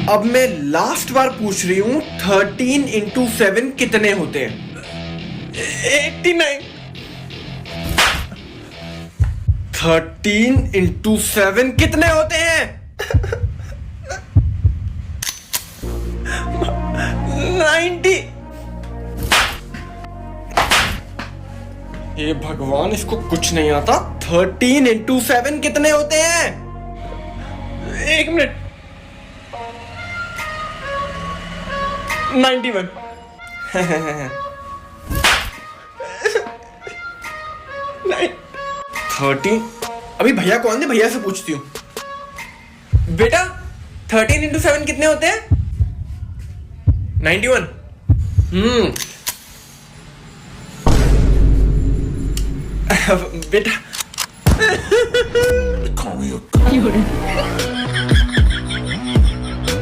अब मैं लास्ट बार पूछ रही हूँ 13 इंटू 7 कितने होते हैं? 89। 13 इंटू 7 कितने होते हैं? 90। हे भगवान, इसको कुछ नहीं आता। 13 इंटू 7 कितने होते हैं? एक मिनट। 91। 13। अभी भैया कौन थे? भैया से पूछती हूँ। बेटा 13 इंटू 7 कितने होते हैं? 91। बेटा